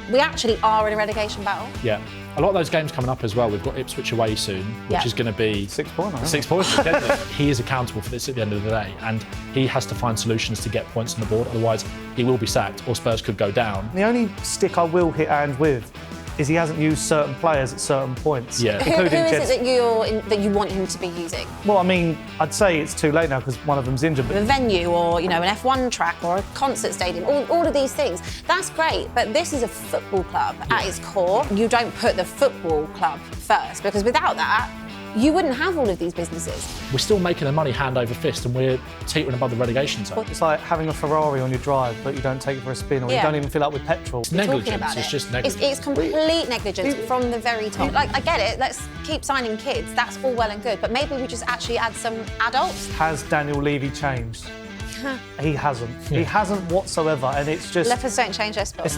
we actually are in a relegation battle. Yeah. A lot of those games coming up as well. We've got Ipswich away soon, which is going to be 6 points. 6 points. He is accountable for this at the end of the day, and he has to find solutions to get points on the board. Otherwise, he will be sacked, or Spurs could go down. The only stick I will hit Ange with is he hasn't used certain players at certain points. Yeah. Who is it that you want him to be using? Well, I mean, I'd say it's too late now because one of them's injured. But a venue, or an F1 track, or a concert stadium, all of these things. That's great, but this is a football club at its core. You don't put the football club first, because without that, you wouldn't have all of these businesses. We're still making the money hand over fist, and we're teetering above the relegation zone. It's like having a Ferrari on your drive, but you don't take it for a spin, or you don't even fill up with petrol. It's negligence. It's just negligence. It's complete negligence from the very top. Like, I get it. Let's keep signing kids. That's all well and good, but maybe we just actually add some adults. Has Daniel Levy changed? He hasn't. He hasn't whatsoever, and it's just. Leopards don't change their spots.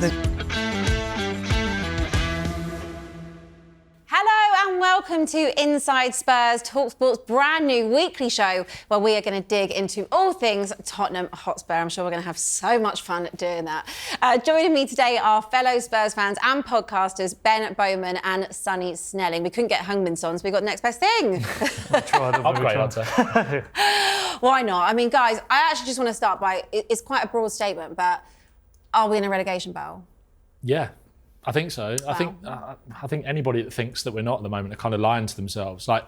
Hello and welcome to Inside Spurs, talkSPORT's brand new weekly show where we are going to dig into all things Tottenham Hotspur. I'm sure we're going to have so much fun doing that. Joining me today are fellow Spurs fans and podcasters Ben Bowman and Sonny Snelling. We couldn't get Hungman's on, so we got Next Best Thing. Upgrade, I'd say. Why not? I mean, guys, I actually just want to start by, it's quite a broad statement, but are we in a relegation battle? Yeah. I think so. Wow. I think anybody that thinks that we're not at the moment are kind of lying to themselves. Like,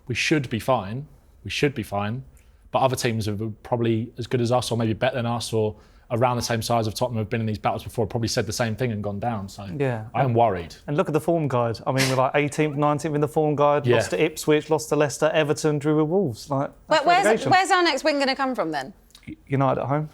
we should be fine. We should be fine. But other teams are probably as good as us, or maybe better than us, or around the same size of Tottenham, have been in these battles before, probably said the same thing and gone down. So yeah, I am worried. And look at the form guide. I mean, we're like 18th, 19th in the form guide. Lost to Ipswich, lost to Leicester, Everton, drew with Wolves. Like, where's our next win going to come from then? United at home.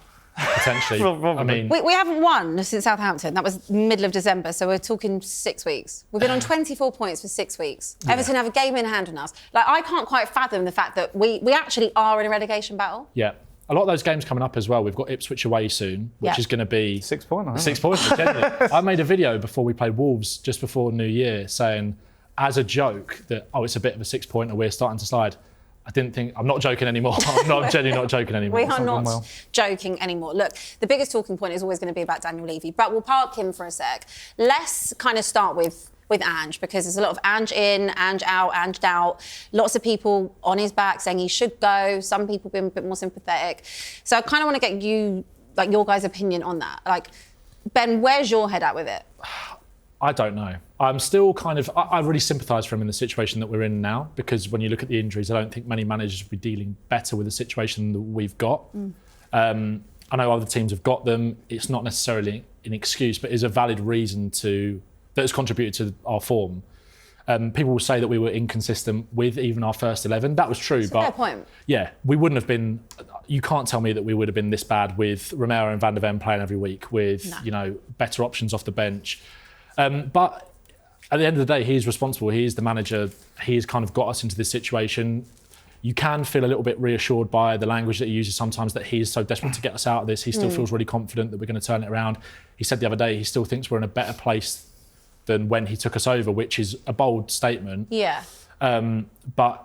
Potentially. I mean, we haven't won since Southampton. That was middle of December, so we're talking 6 weeks. We've been on 24 points for 6 weeks. Yeah. Everton have a game in hand on us. Like, I can't quite fathom the fact that we actually are in a relegation battle. Yeah. A lot of those games coming up as well. We've got Ipswich away soon, which is going to be 6 points. 6 points. I made a video before we played Wolves, just before New Year, saying as a joke that, it's a bit of a 6 pointer, we're starting to slide. I'm not joking anymore. I'm genuinely not joking anymore. We are not joking anymore. Look, the biggest talking point is always going to be about Daniel Levy, but we'll park him for a sec. Let's kind of start with Ange, because there's a lot of Ange in, Ange out, Ange out. Lots of people on his back saying he should go. Some people being a bit more sympathetic. So I kind of want to get you, like, your guys' opinion on that. Like, Ben, where's your head at with it? I don't know. I'm still I really sympathise for him in the situation that we're in now, because when you look at the injuries, I don't think many managers will be dealing better with the situation that we've got. I know other teams have got them. It's not necessarily an excuse, but is a valid reason that has contributed to our form. People will say that we were inconsistent with even our first 11. That was true, but a fair point. Yeah, we wouldn't have been. You can't tell me that we would have been this bad with Romero and Van der Ven playing every week, with better options off the bench. But at the end of the day, he is responsible. He is the manager. He has kind of got us into this situation. You can feel a little bit reassured by the language that he uses sometimes, that he is so desperate to get us out of this. He still feels really confident that we're going to turn it around. He said the other day he still thinks we're in a better place than when he took us over, which is a bold statement. Yeah. But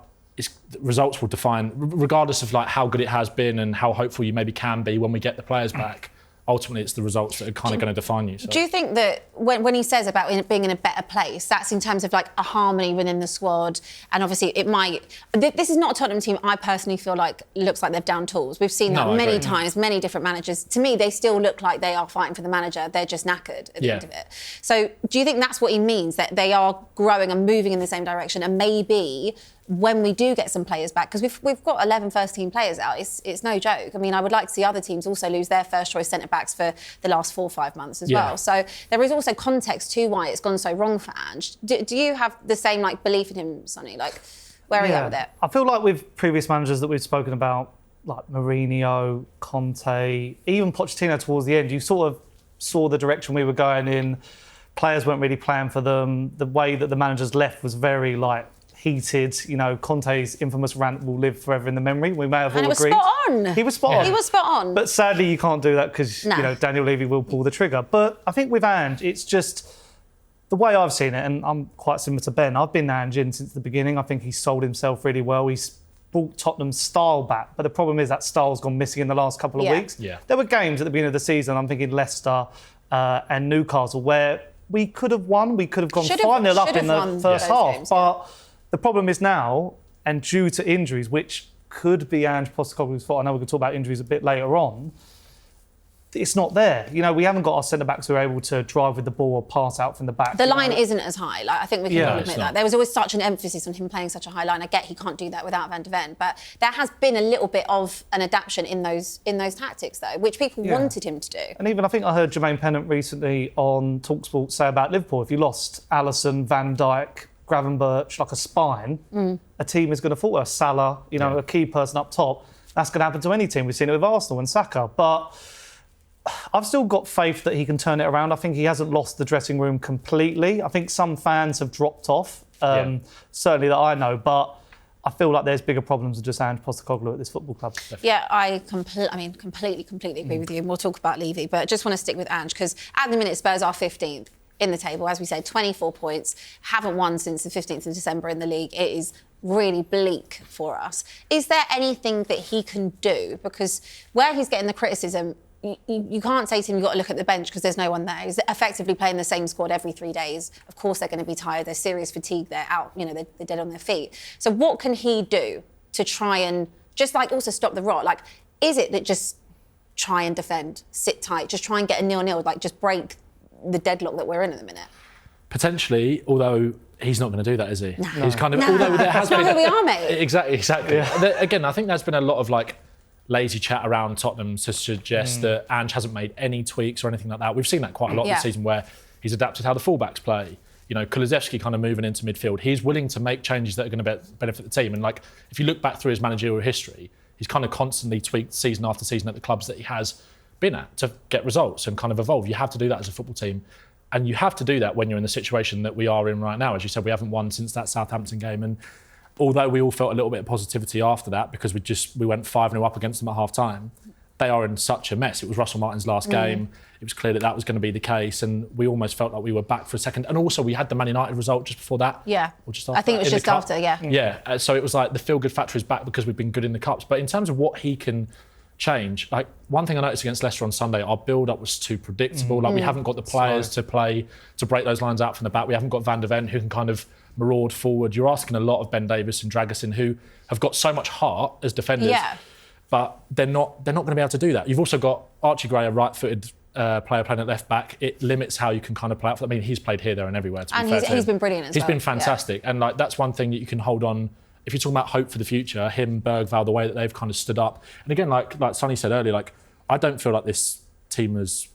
results will define, regardless of like how good it has been and how hopeful you maybe can be when we get the players back. Ultimately, it's the results that are kind of going to define you. So. Do you think that when he says about being in a better place, that's in terms of like a harmony within the squad? And obviously it might... This is not a Tottenham team I personally feel like looks like they've down tools. We've seen that many times, many different managers. To me, they still look like they are fighting for the manager. They're just knackered at the end of it. So do you think that's what he means, that they are growing and moving in the same direction, and maybe... when we do get some players back, because we've got 11 first-team players out, it's no joke. I mean, I would like to see other teams also lose their first-choice centre-backs for the last 4 or 5 months as well. So there is also context to why it's gone so wrong for Ange. Do you have the same belief in him, Sonny? Like, where are you at with it? I feel like with previous managers that we've spoken about, like Mourinho, Conte, even Pochettino towards the end, you sort of saw the direction we were going in. Players weren't really playing for them. The way that the managers left was very, heated. Conte's infamous rant will live forever in the memory. We may have all agreed. He was spot on. But sadly, you can't do that because Daniel Levy will pull the trigger. But I think with Ange, it's just the way I've seen it, and I'm quite similar to Ben. I've been Ange in since the beginning. I think he's sold himself really well. He's brought Tottenham's style back. But the problem is that style's gone missing in the last couple of weeks. Yeah. There were games at the beginning of the season, I'm thinking Leicester, and Newcastle, where we could have won. We could have gone 5-0 up in the first half. Games, but the problem is now, and due to injuries, which could be Ange Postecoglou's fault, I know we can talk about injuries a bit later on, it's not there. You know, we haven't got our centre-backs who are able to drive with the ball or pass out from the back. The line isn't as high. Like, I think we can all admit that. There was always such an emphasis on him playing such a high line. I get he can't do that without Van de Ven, but there has been a little bit of an adaptation in those tactics, though, which people wanted him to do. And even I think I heard Jermaine Pennant recently on talkSPORT say about Liverpool, if you lost Alisson, Van Dijk, Gravenberch, like a spine, a team is going to falter. Salah, you know, a key person up top, that's going to happen to any team. We've seen it with Arsenal and Saka, but I've still got faith that he can turn it around. I think he hasn't lost the dressing room completely. I think some fans have dropped off, certainly that I know, but I feel like there's bigger problems than just Ange Postecoglou at this football club. Yeah, I completely agree with you, and we'll talk about Levy, but I just want to stick with Ange, because at the minute Spurs are 15th in the table, as we said, 24 points, haven't won since the 15th of December in the league. It is really bleak for us. Is there anything that he can do? Because where he's getting the criticism, you can't say to him, you've got to look at the bench because there's no one there. He's effectively playing the same squad every 3 days. Of course, they're going to be tired. There's serious fatigue. They're out. You know, they're dead on their feet. So what can he do to try and just like also stop the rot? Like, is it that just try and defend, sit tight, just try and get a 0-0, like just break the deadlock that we're in at the minute? Potentially, although he's not going to do that, is he? No. He's kind of, although there has been, not who we are, mate. Exactly. Yeah. Again, I think there's been a lot of like lazy chat around Tottenham to suggest that Ange hasn't made any tweaks or anything like that. We've seen that quite a lot this season, where he's adapted how the fullbacks play. You know, Kulusevski kind of moving into midfield. He's willing to make changes that are going to benefit the team. And like, if you look back through his managerial history, he's kind of constantly tweaked season after season at the clubs that he has been at to get results and kind of evolve. You have to do that as a football team. And you have to do that when you're in the situation that we are in right now. As you said, we haven't won since that Southampton game. And although we all felt a little bit of positivity after that because we went 5-0 up against them at half-time, they are in such a mess. It was Russell Martin's last game. It was clear that was going to be the case, and we almost felt like we were back for a second. And also, we had the Man United result just before that. Yeah. Or just after I think it was just after, Yeah, so it was like the feel-good factor is back because we've been good in the Cups. But in terms of what he can change, like one thing I noticed against Leicester on Sunday, our build-up was too predictable. Like we haven't got the players to play, to break those lines out from the back. We haven't got Van de Ven who can kind of maraud forward. You're asking a lot of Ben Davies and Dragusin, who have got so much heart as defenders. Yeah. But they're not going to be able to do that. You've also got Archie Gray, a right-footed player playing at left back. It limits how you can kind of play out. I mean, he's played here, there, and everywhere. To be fair to him. He's been brilliant as well. He's been fantastic, and like that's one thing that you can hold on. If you're talking about hope for the future, him, Bergvall, the way that they've kind of stood up, and again, like Sonny said earlier, like I don't feel like this team is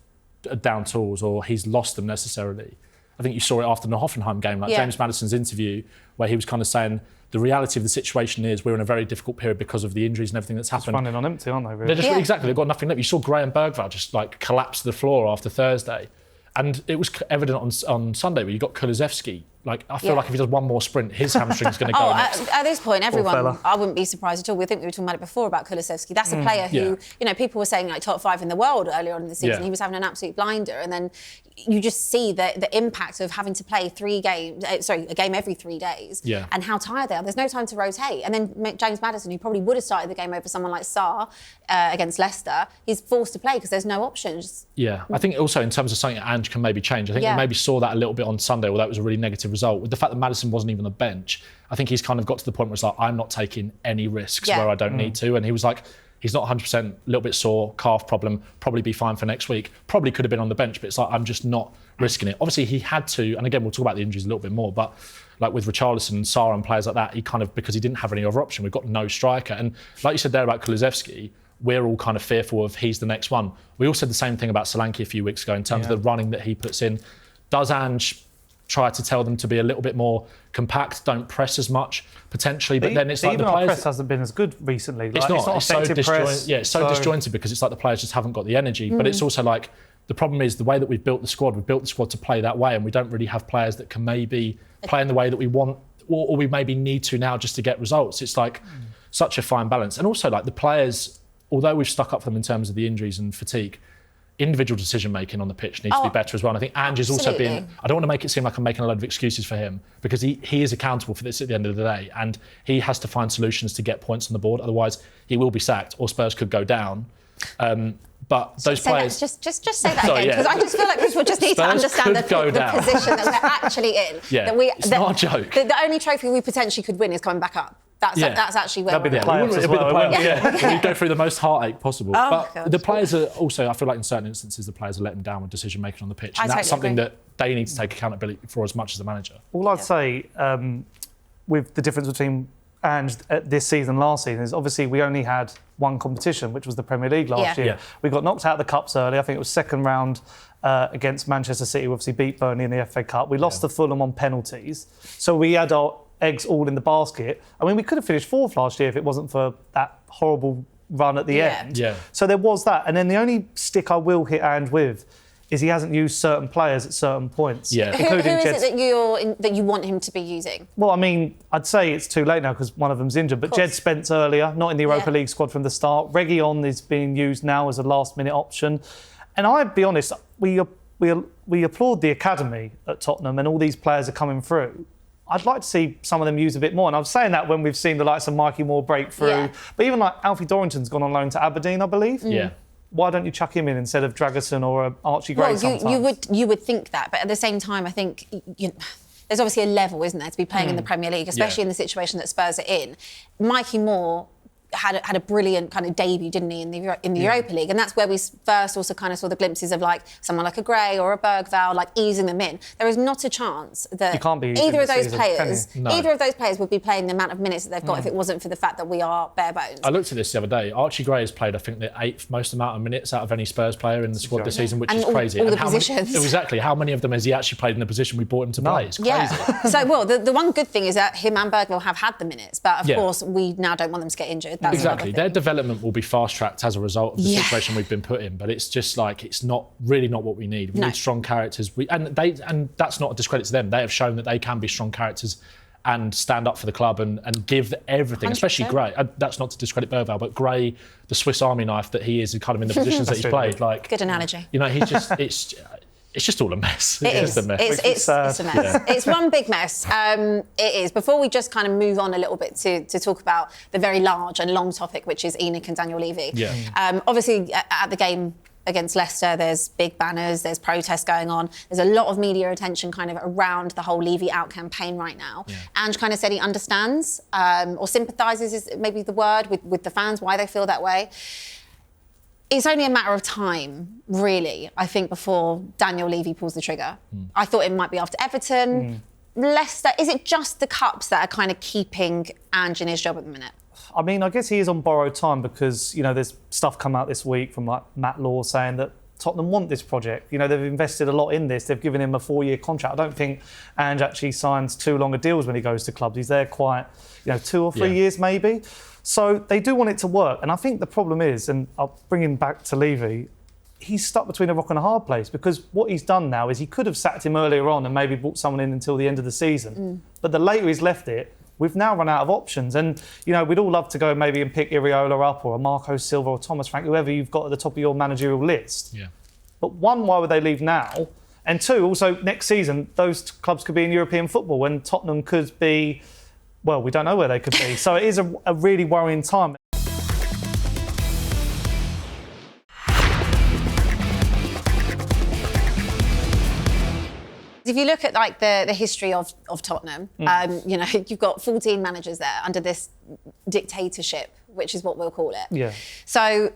down tools or he's lost them necessarily. I think you saw it after the Hoffenheim game, like James Maddison's interview, where he was kind of saying the reality of the situation is we're in a very difficult period because of the injuries and everything that's happened. Running on empty, aren't they? Really? They're just, exactly, they've got nothing left. You saw Graham Bergvall just like collapse to the floor after Thursday. And it was evident on Sunday where you got Kulusevski. Like, I feel like if he does one more sprint, his hamstring's going to go next. At this point, everyone, I wouldn't be surprised at all. I think we were talking about it before about Kulusevski. That's a player who, you know, people were saying like top 5 in the world earlier on in the season. He was having an absolute blinder. And then you just see the impact of having to play a game every 3 days and how tired they are. There's no time to rotate. And then James Maddison, who probably would have started the game over someone like Sarr against Leicester, he's forced to play because there's no options. Yeah, I think also in terms of something that Ange can maybe change, I think we maybe saw that a little bit on Sunday, although it was a really negative result. With the fact that Maddison wasn't even on the bench, I think he's kind of got to the point where it's like, I'm not taking any risks where I don't need to. And he was like, he's not 100%, a little bit sore, calf problem, probably be fine for next week. Probably could have been on the bench, but it's like, I'm just not risking it. Obviously, he had to, and again, we'll talk about the injuries a little bit more, but like with Richarlison and Sarr and players like that, he kind of, because he didn't have any other option, we've got no striker. And like you said there about Kulusevski, we're all kind of fearful of he's the next one. We all said the same thing about Solanke a few weeks ago in terms of the running that he puts in. Does Ange try to tell them to be a little bit more compact, don't press as much, potentially, but then it's like even the players... our press hasn't been as good recently. It's not effective press. Yeah, it's so disjointed because it's like the players just haven't got the energy. But it's also like, the problem is the way that we've built the squad to play that way, and we don't really have players that can maybe play in the way that we want or we maybe need to now just to get results. It's like such a fine balance. And also like the players, although we've stuck up for them in terms of the injuries and fatigue, individual decision-making on the pitch needs to be better as well. And I think Ange is also being... I don't want to make it seem like I'm making a load of excuses for him, because he is accountable for this at the end of the day, and he has to find solutions to get points on the board. Otherwise, he will be sacked or Spurs could go down. But those players... Just say that again, because I just feel like people just need to understand the position that we're actually in. Yeah, it's not a joke. The only trophy we potentially could win is coming back up. That's actually where That'd be we're the playoffs as well. We'd go through the most heartache possible. Oh, but the players are also, I feel like in certain instances, the players are letting down with decision making on the pitch. And that's something that they need to take accountability for as much as the manager. All I'd say with the difference between Ange this season and last season is obviously we only had one competition, which was the Premier League last year. Yeah. We got knocked out of the Cups early. I think it was second round against Manchester City. We obviously beat Burnley in the FA Cup. We lost to Fulham on penalties. So we had our eggs all in the basket. I mean, we could have finished fourth last year if it wasn't for that horrible run at the end. Yeah. So there was that. And then the only stick I will hit Ange with is he hasn't used certain players at certain points. Yeah. Who is it that you want him to be using? Well, I mean, I'd say it's too late now because one of them's injured, but Jed Spence earlier, not in the Europa League squad from the start. Reguilon is being used now as a last-minute option. And I'd be honest, we applaud the academy at Tottenham and all these players are coming through. I'd like to see some of them use a bit more. And I was saying that when we've seen the likes of Mikey Moore break through. Yeah. But even like Alfie Dorrington's gone on loan to Aberdeen, I believe. Yeah. Why don't you chuck him in instead of Dragerson or Archie Gray sometimes? You would think that. But at the same time, I think there's obviously a level, isn't there, to be playing in the Premier League, especially in the situation that Spurs are in. Mikey Moore had a brilliant kind of debut, didn't he, in the Europa League, and that's where we first also kind of saw the glimpses of like someone like a Gray or a Bergvall, like easing them in. There is not a chance that either of those players would be playing the amount of minutes that they've got if it wasn't for the fact that we are bare bones. I looked at this the other day. Archie Gray has played, I think, the 8th most amount of minutes out of any Spurs player in the squad this season, which is crazy. All the positions. Exactly. How many of them has he actually played in the position we brought him to play? It's crazy. Yeah. So, the one good thing is that him and Bergvall have had the minutes, but of course we now don't want them to get injured. That's exactly. Their development will be fast-tracked as a result of the situation we've been put in, but it's just like it's not what we need. We need strong characters. And that's not a discredit to them. They have shown that they can be strong characters and stand up for the club and give everything, 100%. Especially Gray. That's not to discredit Bergvall, but Gray, the Swiss Army knife that he is, kind of in the positions that he's played. Like, good analogy. He's just it's just all a mess. It's just a mess. It's a mess. Yeah. It's one big mess. It is. Before we just kind of move on a little bit to talk about the very large and long topic, which is ENIC and Daniel Levy. Yeah. Obviously, at the game against Leicester, there's big banners, there's protests going on. There's a lot of media attention kind of around the whole Levy Out campaign right now. Yeah. Ange kind of said he understands or sympathises is maybe the word with the fans, why they feel that way. It's only a matter of time, really, I think, before Daniel Levy pulls the trigger. I thought it might be after Everton. Leicester, is it just the Cups that are kind of keeping Ange in his job at the minute? I mean, I guess he is on borrowed time because, there's stuff come out this week from like Matt Law saying that Tottenham want this project. They've invested a lot in this. They've given him a 4-year contract. I don't think Ange actually signs too long of deals when he goes to clubs. He's there quite, 2 or 3 years maybe. So they do want it to work. And I think the problem is, and I'll bring him back to Levy, he's stuck between a rock and a hard place because what he's done now is he could have sacked him earlier on and maybe brought someone in until the end of the season. But the later he's left it, we've now run out of options. And, we'd all love to go maybe and pick Iriola up or a Marco Silva or Thomas Frank, whoever you've got at the top of your managerial list. Yeah. But one, why would they leave now? And two, also next season, those clubs could be in European football and Tottenham could be... Well, we don't know where they could be. So it is a really worrying time. If you look at like the history of Tottenham, you've got 14 managers there under this dictatorship, which is what we'll call it. Yeah. So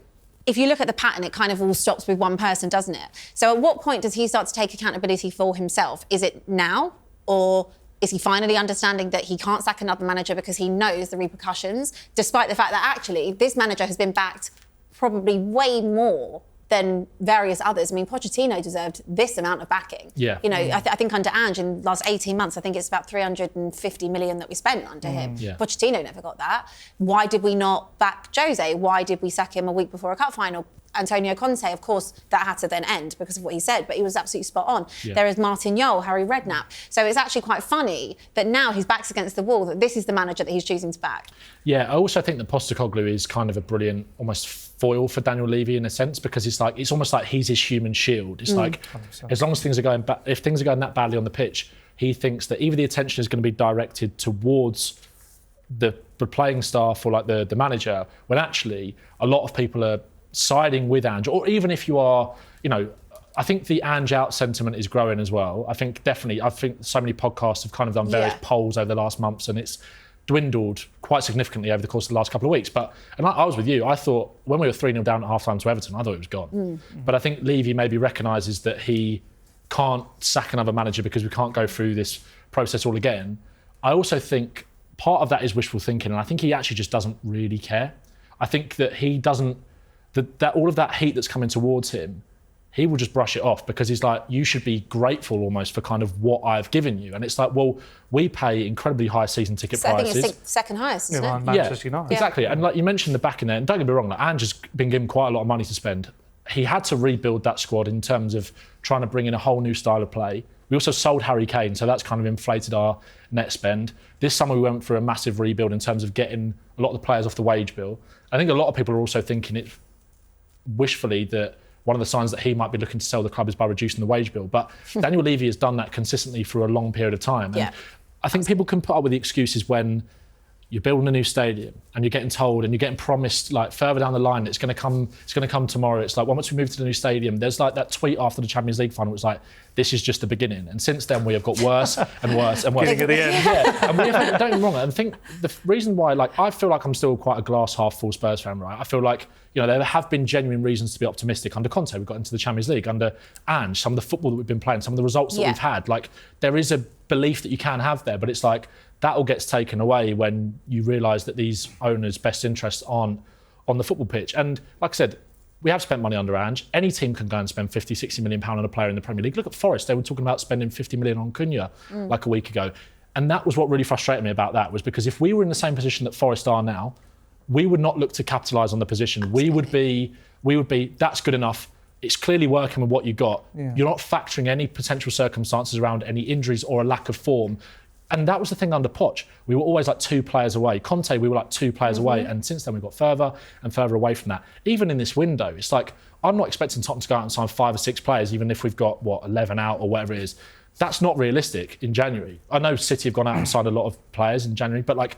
if you look at the pattern, it kind of all stops with one person, doesn't it? So at what point does he start to take accountability for himself? Is it now, or is he finally understanding that he can't sack another manager because he knows the repercussions, despite the fact that actually this manager has been backed probably way more than various others? I mean, Pochettino deserved this amount of backing. Yeah. I think under Ange in the last 18 months, I think it's about 350 million that we spent under him. Yeah. Pochettino never got that. Why did we not back Jose? Why did we sack him a week before a cup final? Antonio Conte, of course, that had to then end because of what he said, but he was absolutely spot on. Yeah. There is Martin Jol, Harry Redknapp. So it's actually quite funny that now his back's against the wall, that this is the manager that he's choosing to back. Yeah, I also think that Postecoglou is kind of a brilliant, almost foil for Daniel Levy in a sense, because it's almost like he's his human shield. It's like, 100%. As long as things are going if things are going that badly on the pitch, he thinks that either the attention is going to be directed towards the playing staff or like the manager, when actually a lot of people are siding with Ange, or even if you are, I think the Ange out sentiment is growing as well. I think so many podcasts have kind of done various polls over the last months, and it's dwindled quite significantly over the course of the last couple of weeks. And I was with you. I thought when we were 3-0 down at half-time to Everton, I thought it was gone. But I think Levy maybe recognises that he can't sack another manager because we can't go through this process all again. I also think part of that is wishful thinking, and I think he actually just doesn't really care. I think that he doesn't, that all of that heat that's coming towards him, he will just brush it off because he's like, you should be grateful almost for kind of what I've given you. And it's like, well, we pay incredibly high season ticket prices. I think it's second highest, isn't it? Manchester United. Exactly. And like you mentioned the back in there, and don't get me wrong, like Ange has been given quite a lot of money to spend. He had to rebuild that squad in terms of trying to bring in a whole new style of play. We also sold Harry Kane, so that's kind of inflated our net spend. This summer we went for a massive rebuild in terms of getting a lot of the players off the wage bill. I think a lot of people are also thinking it wishfully that one of the signs that he might be looking to sell the club is by reducing the wage bill. But Daniel Levy has done that consistently for a long period of time. And I think people can put up with the excuses when you're building a new stadium and you're getting told and you're getting promised like further down the line it's going to come tomorrow. It's like, well, once we move to the new stadium, there's like that tweet after the Champions League final. It's like, this is just the beginning. And since then we have got worse and worse and worse. Getting at the end. And don't get me wrong. I think the reason why, like, I feel like I'm still quite a glass half full Spurs fan, right? I feel like, there have been genuine reasons to be optimistic. Under Conte, we got into the Champions League. Under Ange, some of the football that we've been playing, some of the results that we've had, like, there is a belief that you can have there, but it's like, that all gets taken away when you realise that these owners' best interests aren't on the football pitch. And like I said, we have spent money under Ange. Any team can go and spend 50, 60 million pound on a player in the Premier League. Look at Forest. They were talking about spending 50 million on Cunha like a week ago. And that was what really frustrated me about that, was because if we were in the same position that Forest are now, we would not look to capitalise on the position. Absolutely. We would be, that's good enough. It's clearly working with what you got. Yeah. You're not factoring any potential circumstances around any injuries or a lack of form. And that was the thing under Poch. We were always like 2 players away. Conte, we were like 2 players away. And since then, we've got further and further away from that. Even in this window, it's like, I'm not expecting Tottenham to go out and sign 5 or 6 players, even if we've got, 11 out or whatever it is. That's not realistic in January. I know City have gone out and signed a lot of players in January, but like,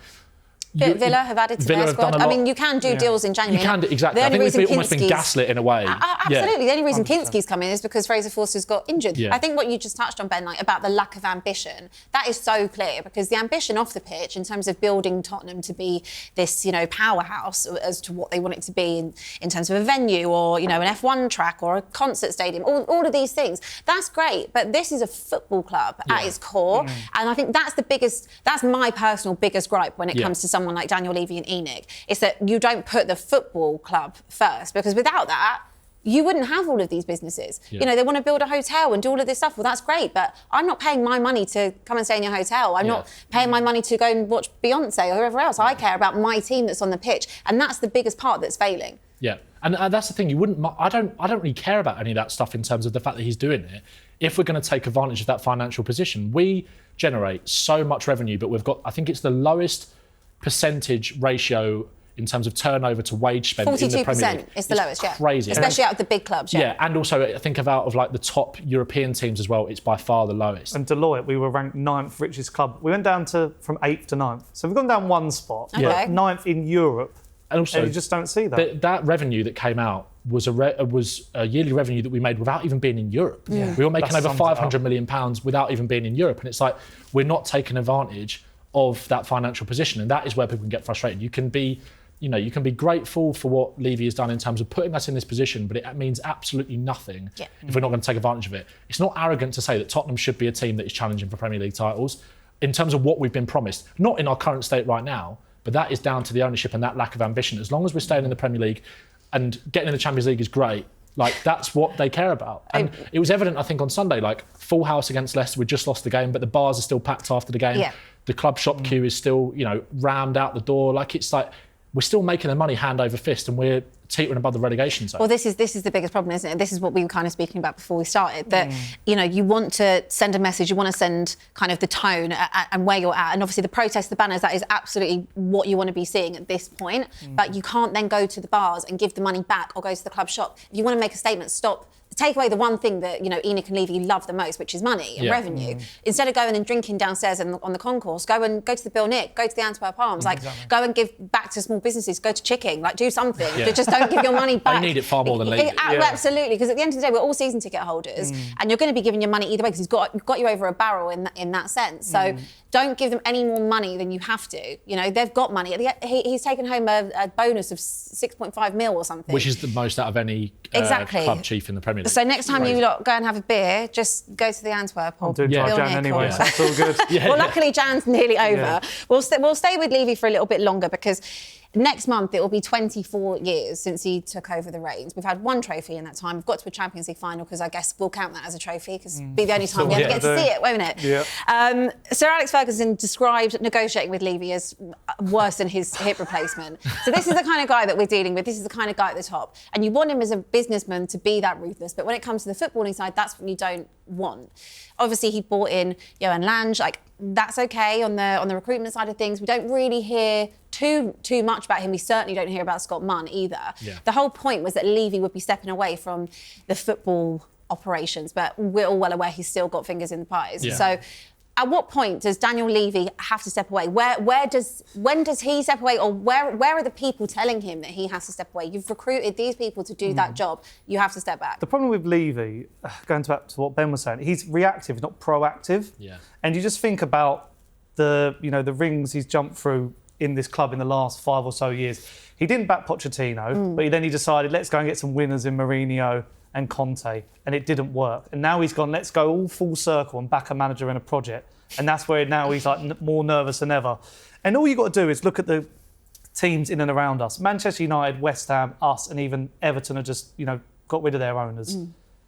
Villa have added to their squad. I mean, you can do deals in January. You can do, exactly. I think we've almost been gaslit in a way. Absolutely. The only reason Kinski's come in is because Fraser Forster's got injured. Yeah. I think what you just touched on, Ben, like about the lack of ambition, that is so clear, because the ambition off the pitch in terms of building Tottenham to be this, powerhouse as to what they want it to be in terms of a venue or, an F1 track or a concert stadium, all of these things, that's great. But this is a football club at its core. And I think that's my personal biggest gripe when it comes to someone like Daniel Levy and ENIC, is that you don't put the football club first, because without that, you wouldn't have all of these businesses. They want to build a hotel and do all of this stuff. Well, that's great, but I'm not paying my money to come and stay in your hotel. I'm not paying my money to go and watch Beyonce or whoever else. I care about my team that's on the pitch, and that's the biggest part that's failing. Yeah, and that's the thing. I don't really care about any of that stuff in terms of the fact that he's doing it. If we're going to take advantage of that financial position, we generate so much revenue, but we've got, I think it's the lowest percentage ratio in terms of turnover to wage spend 42% in the Premier League. Is the lowest, crazy. Especially out of the big clubs, Yeah, and also I think out of like the top European teams as well, it's by far the lowest. And Deloitte, we were ranked 9th richest club. We went down from 8th to 9th. So we've gone down 1 spot. Okay. 9th in Europe. And also, you just don't see that. That revenue that came out was a yearly revenue that we made without even being in Europe. We were making over £500 million without even being in Europe. And it's like, we're not taking advantage of that financial position, and that is where people can get frustrated. You can be grateful for what Levy has done in terms of putting us in this position, but it means absolutely nothing if we're not going to take advantage of it. It's not arrogant to say that Tottenham should be a team that is challenging for Premier League titles in terms of what we've been promised, not in our current state right now, but that is down to the ownership and that lack of ambition. As long as we're staying in the Premier League and getting in the Champions League is great, like, that's what they care about. And it was evident, I think, on Sunday, like, full house against Leicester, we just lost the game, but the bars are still packed after the game. The club shop queue is still, rammed out the door. Like, it's like, we're still making the money hand over fist, and we're teetering above the relegation zone. Well, this is the biggest problem, isn't it? This is what we were kind of speaking about before we started, that, you want to send a message, you want to send kind of the tone and where you're at. And obviously the protests, the banners, that is absolutely what you want to be seeing at this point. But you can't then go to the bars and give the money back or go to the club shop. If you want to make a statement, take away the one thing that, ENIC and Levy love the most, which is money and revenue. Instead of going and drinking downstairs on the concourse, go to the Bill Nick, go to the Antwerp Arms, go and give back to small businesses, go to Chicken, do something. Just don't give your money back. They need it far more than Levy. Absolutely, because at the end of the day, we're all season ticket holders, and you're going to be giving your money either way because he's got you over a barrel in that sense. So don't give them any more money than you have to. You know, they've got money. He's taken home a bonus of 6.5 mil or something, which is the most out of any club chief in the Premier League. So next time you lot go and have a beer, just go to the Antwerp or I'm doing dry Jan anyway, so it's all good. Well, luckily Jan's nearly over. Yeah. We'll stay with Levy for a little bit longer because next month it will be 24 years since he took over the reins. We've had one trophy in that time. We've got to a Champions League final because I guess we'll count that as a trophy because it'll be the only time we ever get to see it, won't it? Yeah. Sir Alex Ferguson described negotiating with Levy as worse than his hip replacement. So this is the kind of guy that we're dealing with. This is the kind of guy at the top. And you want him as a businessman to be that ruthless. But when it comes to the footballing side, that's what you don't want. Obviously, he brought in Johan Lange. Like, that's okay on the recruitment side of things. We don't really hear too much about him. We certainly don't hear about Scott Munn either. Yeah. The whole point was that Levy would be stepping away from the football operations, but we're all well aware he's still got fingers in the pies. Yeah. So at what point does Daniel Levy have to step away? When does he step away, or where are the people telling him that he has to step away? You've recruited these people to do that job. You have to step back. The problem with Levy, going back to what Ben was saying, he's reactive, not proactive. Yeah. And you just think about the rings he's jumped through in this club in the last 5 or so years. He didn't back Pochettino, but then he decided, let's go and get some winners in Mourinho and Conte, and it didn't work. And now he's gone, let's go all full circle and back a manager in a project. And that's where now he's like more nervous than ever. And all you got to do is look at the teams in and around us. Manchester United, West Ham, us, and even Everton have just, got rid of their owners.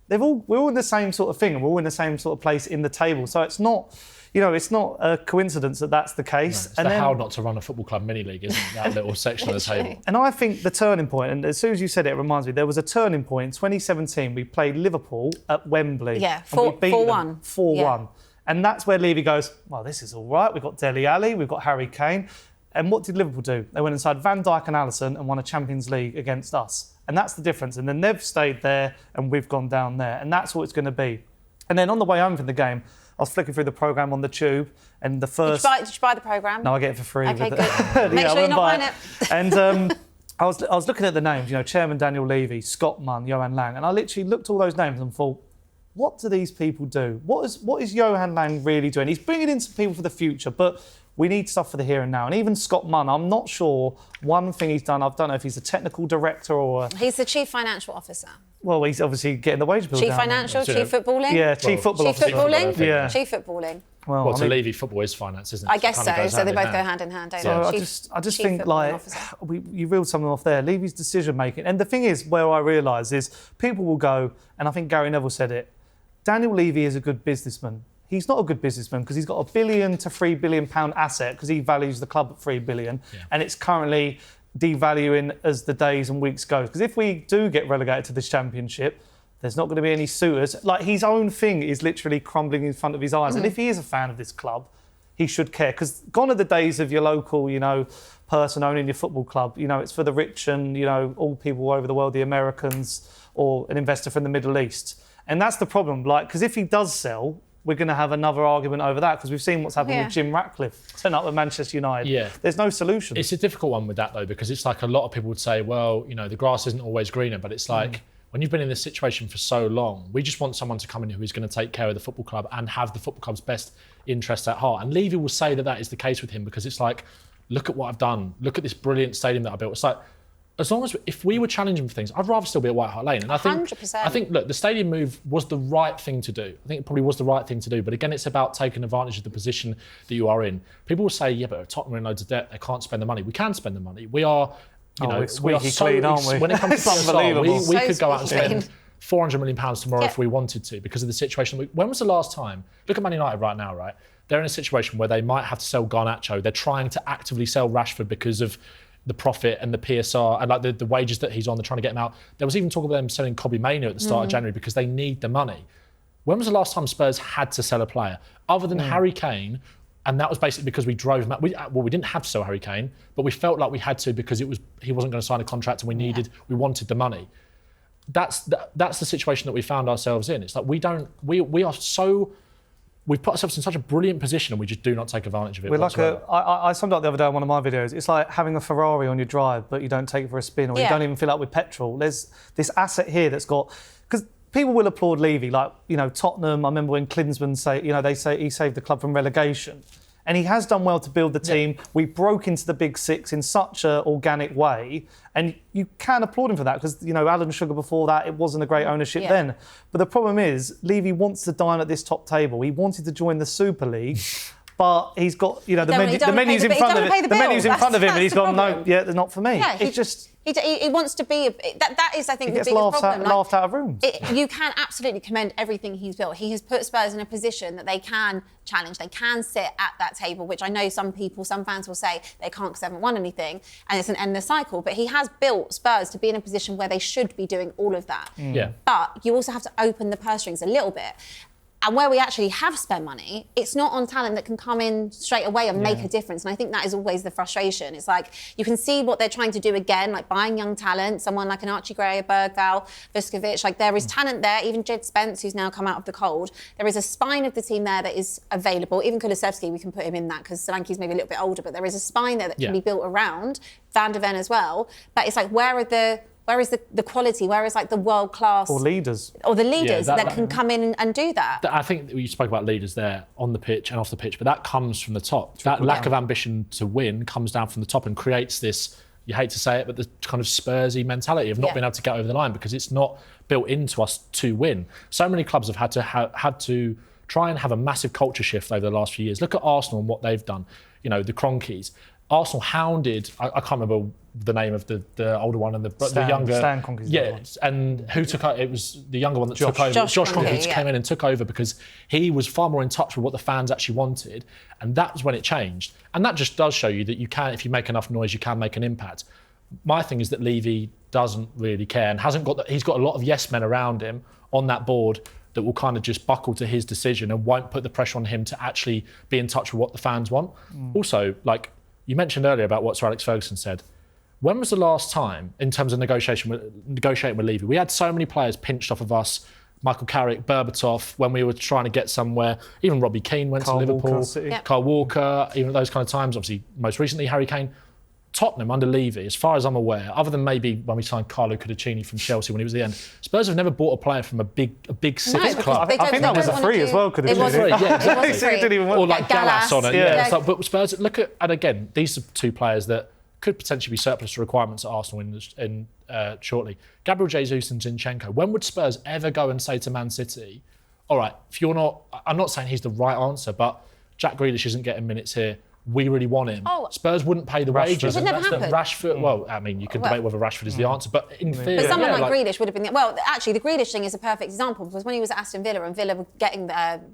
We're all in the same sort of thing, and we're all in the same sort of place in the table. So it's not, it's not a coincidence that that's the case. No, it's how not to run a football club mini league, isn't it? That little section of the table. And I think the turning point, and as soon as you said it, it reminds me, there was a turning point in 2017. We played Liverpool at Wembley. Yeah, and we beat 4-1. 4-1. Yeah. And that's where Levy goes, well, this is all right. We've got Dele Alli, we've got Harry Kane. And what did Liverpool do? They went inside Van Dijk and Alisson and won a Champions League against us. And that's the difference. And then they've stayed there and we've gone down there. And that's what it's going to be. And then on the way home from the game, I was flicking through the programme on the tube, and the first... Did you buy the programme? No, I get it for free. OK, good. Make sure you're not buying it. And I was looking at the names, Chairman Daniel Levy, Scott Munn, Johan Lange, and I literally looked at all those names and thought, what do these people do? What is Johan Lange really doing? He's bringing in some people for the future, but we need stuff for the here and now. And even Scott Munn, I'm not sure one thing he's done, I don't know if he's a technical director or... He's the Chief Financial Officer. Well, he's obviously getting the wage bill Chief down. Financial, Chief Footballing? Yeah, Chief Football Officer. Chief Footballing? Yeah. Chief Footballing. Well, Levy football is finance, isn't it? I guess so. So they both go hand in hand, don't they? So I just think, you reeled something off there. Levy's decision making. And the thing is, where I realise is people will go, and I think Gary Neville said it, Daniel Levy is a good businessman. He's not a good businessman because he's got £1 billion to £3 billion asset because he values the club at £3 billion, and it's currently devaluing as the days and weeks go. Because if we do get relegated to this championship, there's not going to be any suitors. Like, his own thing is literally crumbling in front of his eyes. And if he is a fan of this club, he should care. Because gone are the days of your local, person owning your football club. It's for the rich and, all people over the world, the Americans, or an investor from the Middle East. And that's the problem. Because if he does sell, we're going to have another argument over that, because we've seen what's happened with Jim Ratcliffe turn up with Manchester United. Yeah. There's no solution. It's a difficult one with that, though, because it's like a lot of people would say, well, the grass isn't always greener, but it's like when you've been in this situation for so long, we just want someone to come in who is going to take care of the football club and have the football club's best interests at heart. And Levy will say that is the case with him, because it's like, look at what I've done. Look at this brilliant stadium that I built. It's like, as long as, if we were challenging for things, I'd rather still be at White Hart Lane. And I think, 100%. I think, look, the stadium move was the right thing to do. I think it probably was the right thing to do. But again, it's about taking advantage of the position that you are in. People will say, yeah, but Tottenham are in loads of debt. They can't spend the money. We can spend the money. We are, we are so clean, aren't we? When it comes to unbelievable. we could go out and spend £400 million tomorrow if we wanted to, because of the situation. When was the last time? Look at Man United right now, right? They're in a situation where they might have to sell Garnacho. They're trying to actively sell Rashford because of the profit and the PSR and like the wages that he's on. They're trying to get him out. There was even talk about them selling Kobbie Mainoo at the start of January because they need the money. When was the last time Spurs had to sell a player other than Harry Kane? And that was basically because we drove him out. We didn't have to sell Harry Kane, but we felt like we had to because he wasn't going to sign a contract and we wanted the money. That's the situation that we found ourselves in. It's like we are so we've put ourselves in such a brilliant position and we just do not take advantage of it. We're like I summed up the other day on one of my videos. It's like having a Ferrari on your drive, but you don't take it for a spin, or you don't even fill up with petrol. There's this asset here that's got, because people will applaud Levy, like, you know, Tottenham. I remember when Klinsmann they say he saved the club from relegation. And he has done well to build the team. We broke into the Big Six in such an organic way. And you can applaud him for that because, you know, Alan Sugar before that, it wasn't a great ownership then. But the problem is, Levy wants to dine at this top table. He wanted to join the Super League. But he's got, you know, the menu's in front of him. The menu's in front of him, and he's gone, no, they're not for me. Yeah, it's just. He wants to be. That is, I think, the biggest problem. Laughed out of rooms. You can absolutely commend everything he's built. He has put Spurs in a position that they can challenge. They can sit at that table, which I know some fans will say they can't because they haven't won anything, and it's an endless cycle. But he has built Spurs to be in a position where they should be doing all of that. Yeah. But you also have to open the purse strings a little bit. And where we actually have spent money, it's not on talent that can come in straight away and make a difference. And I think that is always the frustration. It's like, you can see what they're trying to do again, like buying young talent, someone like an Archie Gray, a Bergvall, Vuskovic. Like, there is talent there, even Jed Spence, who's now come out of the cold. There is a spine of the team there that is available. Even Kulusevski, we can put him in that because Solanke's maybe a little bit older, but there is a spine there that can be built around. Van der Ven as well. But it's like, where is the quality? Where is like the world class or leaders that can come in and do that? I think you spoke about leaders there on the pitch and off the pitch, but that comes from the top. That lack of ambition to win comes down from the top and creates this, you hate to say it, but the kind of Spursy mentality of not being able to get over the line because it's not built into us to win. So many clubs have had to try and have a massive culture shift over the last few years. Look at Arsenal and what they've done. You know, the Cronkies. Arsenal hounded, I can't remember the name of the older one and the younger. Stan Kroenke's and who took over? It was the younger one that took over. Josh Kroenke came in and took over because he was far more in touch with what the fans actually wanted. And that was when it changed. And that just does show you that you can, if you make enough noise, you can make an impact. My thing is that Levy doesn't really care and he's got a lot of yes men around him on that board that will kind of just buckle to his decision and won't put the pressure on him to actually be in touch with what the fans want. Also, like, you mentioned earlier about what Sir Alex Ferguson said. When was the last time, in terms of negotiating with Levy? We had so many players pinched off of us. Michael Carrick, Berbatov, when we were trying to get somewhere. Even Robbie Keane went to Liverpool. Kyle Walker, even at those kind of times. Obviously, most recently, Harry Kane. Tottenham under Levy, as far as I'm aware, other than maybe when we signed Carlo Cudicini from Chelsea when he was at the end, Spurs have never bought a player from a big six club. I think that was a free as well, Cudicini. It was free, yeah, exactly. It didn't even work. Or like Gallas on it. Yeah. So, but Spurs, look at, and again, these are two players that could potentially be surplus to requirements at Arsenal in shortly. Gabriel Jesus and Zinchenko. When would Spurs ever go and say to Man City, all right, if you're not, I'm not saying he's the right answer, but Jack Grealish isn't getting minutes here. We really want him. Spurs wouldn't pay the wages. It would never happen. Rashford, well, I mean, you could debate whether Rashford is the answer, but in theory... But someone like Grealish would have been... Well, actually, the Grealish thing is a perfect example because when he was at Aston Villa and Villa were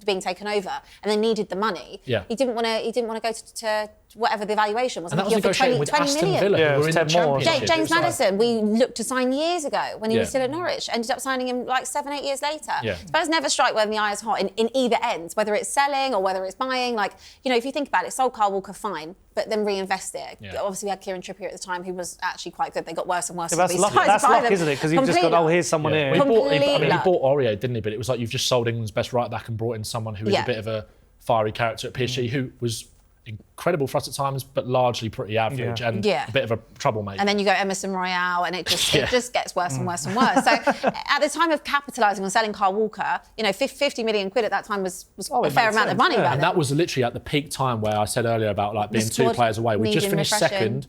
being taken over and they needed the money, he didn't want to go to whatever the evaluation was. And that was negotiated with Aston Villa. Yeah, who were in the Championship. James Maddison, we looked to sign years ago when he was still at Norwich. Ended up signing him like 7-8 years later. Spurs never strike when the eye is hot in either end, whether it's selling or whether it's buying. Like, you know, if you think about it, sold Kyle Walker, fine, but then reinvest it. Obviously, we had Kieran Trippier at the time, who was actually quite good. They got worse and worse. That's luck, isn't it? Because you've just got, here's someone here. He bought Aurier, didn't he? But it was like you've just sold England's best right back and brought in someone who was a bit of a fiery character at PSG, who was incredible for us at times, but largely pretty average and a bit of a troublemaker. And then you go Emerson Royale, and it just gets worse and worse and worse. So at the time of capitalising on selling Kyle Walker, you know, 50 million quid at that time was a fair amount of money. And that was literally at the peak time where I said earlier about like being two players away. We just finished second,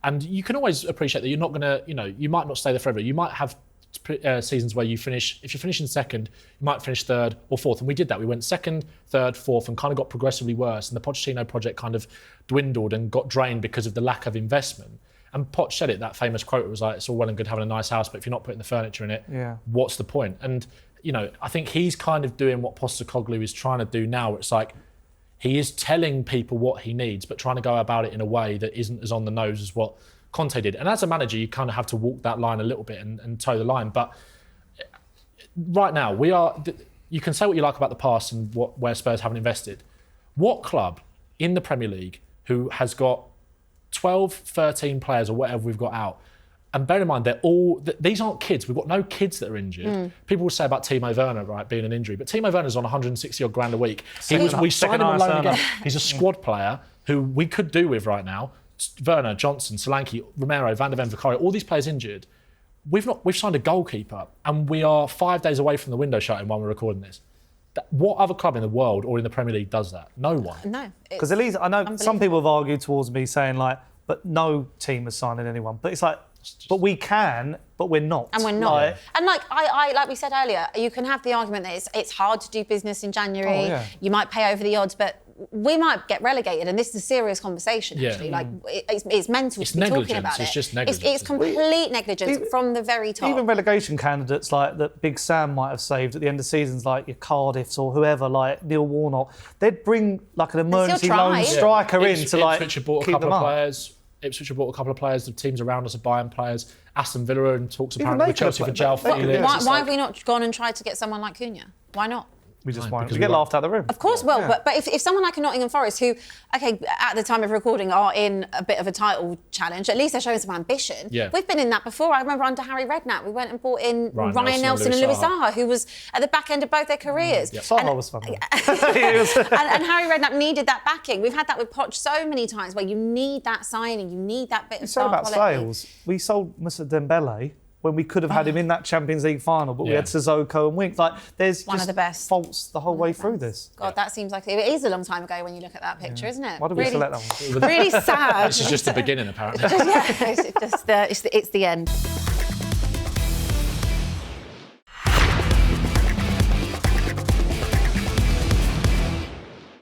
and you can always appreciate that you're not going to, you know, you might not stay there forever. You might have seasons where if you're finishing second, you might finish third or fourth. And we did that. We went second, third, fourth, and kind of got progressively worse. And the Pochettino project kind of dwindled and got drained because of the lack of investment. And Poch said it, that famous quote, it was like, it's all well and good having a nice house, but if you're not putting the furniture in it, what's the point? And, you know, I think he's kind of doing what Postecoglou is trying to do now. It's like, he is telling people what he needs, but trying to go about it in a way that isn't as on the nose as what Conte did. And as a manager, you kind of have to walk that line a little bit and toe the line. But right now, you can say what you like about the past and where Spurs haven't invested. What club in the Premier League who has got 12, 13 players or whatever we've got out And bear in mind, these aren't kids. We've got no kids that are injured. People will say about Timo Werner, right, being an injury, but Timo Werner's on 160 odd grand a week. We signed him on loan again. He's a squad player who we could do with right now. Werner, Johnson, Solanke, Romero, Van de Ven, Vicario, all these players injured. We've signed a goalkeeper, and we are 5 days away from the window shutting while we're recording this. What other club in the world or in the Premier League does that? No one. No. Because at least I know some people have argued towards me saying like, but no team is signing anyone. But it's like, but we can, but we're not. And we're not. And like we said earlier, you can have the argument that it's hard to do business in January. You might pay over the odds, but we might get relegated, and this is a serious conversation. Actually, like it's mental to be talking about it. It's just negligence. It's complete negligence from the very top. Even relegation candidates like that Big Sam might have saved at the end of seasons, like your Cardiffs or whoever, like Neil Warnock. They'd bring like an emergency loan striker in to like Ipswich have bought a couple of players. Ipswich have bought a couple of players. The teams around us are buying players. Aston Villa and talks apparently with Chelsea for João Felix. Why have we not gone and tried to get someone like Cunha? Why not? We just won't. We get laughed out of the room. Of course, but if someone like a Nottingham Forest, who, okay, at the time of recording are in a bit of a title challenge, at least they're showing some ambition. Yeah. We've been in that before. I remember under Harry Redknapp, we went and brought in Ryan Nelson and Louis Saha, who was at the back end of both their careers. Saha was fun. and Harry Redknapp needed that backing. We've had that with Poch so many times, where you need that signing, you need that bit of star quality. You said about sales. We sold Moussa Dembele when we could have had him in that Champions League final, but we had Sissoko and Winks. Like, there's one of the best faults the whole way through this. God, that seems like it is a long time ago when you look at that picture, isn't it? Why did we select that one? Really sad. This is just the beginning, apparently. It's the end.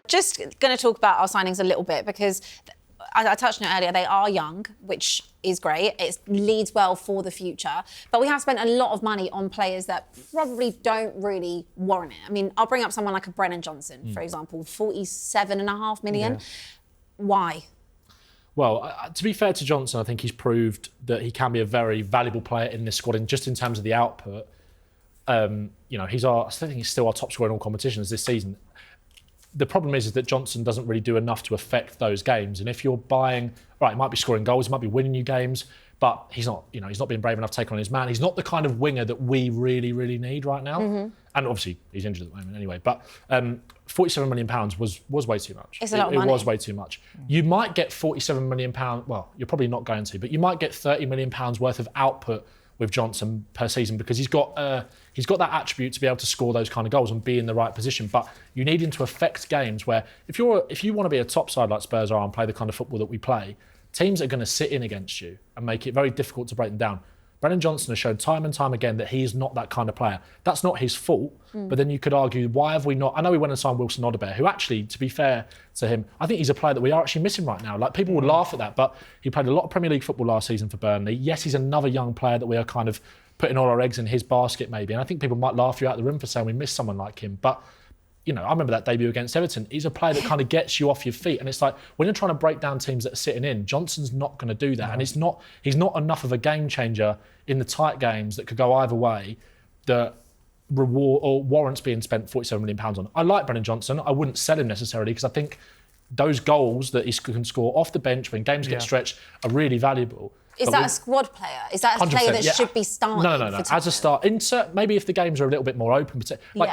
Just going to talk about our signings a little bit, because I touched on it earlier, they are young, which is great. It leads well for the future. But we have spent a lot of money on players that probably don't really warrant it. I mean, I'll bring up someone like a Brennan Johnson, for example, 47.5 million. Yeah. Why? Well, to be fair to Johnson, I think he's proved that he can be a very valuable player in this squad, and just in terms of the output. I still think he's still our top scorer in all competitions this season. The problem is that Johnson doesn't really do enough to affect those games. And if you're buying, right, he might be scoring goals, he might be winning you games, but he's not being brave enough to take on his man. He's not the kind of winger that we really, really need right now. And obviously, he's injured at the moment anyway. But £47 million was way too much. It's a lot of money. It was way too much. You might get £47 million, well, you're probably not going to, but you might get £30 million worth of output with Johnson per season, because he's got that attribute to be able to score those kind of goals and be in the right position. But you need him to affect games where if you want to be a top side like Spurs are and play the kind of football that we play, teams are going to sit in against you and make it very difficult to break them down. Brennan Johnson has shown time and time again that he is not that kind of player. That's not his fault, but then you could argue, why have we not? I know we went and signed Wilson Odobert, who actually, to be fair to him, I think he's a player that we are actually missing right now. Like, people would laugh at that, but he played a lot of Premier League football last season for Burnley. Yes, he's another young player that we are kind of putting all our eggs in his basket maybe, and I think people might laugh you out of the room for saying we miss someone like him, but I remember that debut against Everton. He's a player that kind of gets you off your feet. And it's like, when you're trying to break down teams that are sitting in, Johnson's not going to do that. And he's not enough of a game changer in the tight games that could go either way that reward or warrants being spent £47 million on. I like Brennan Johnson. I wouldn't sell him necessarily, because I think those goals that he can score off the bench when games get stretched are really valuable. Is that a squad player? Is that a player that should be starting? No. As a start, maybe if the games are a little bit more open,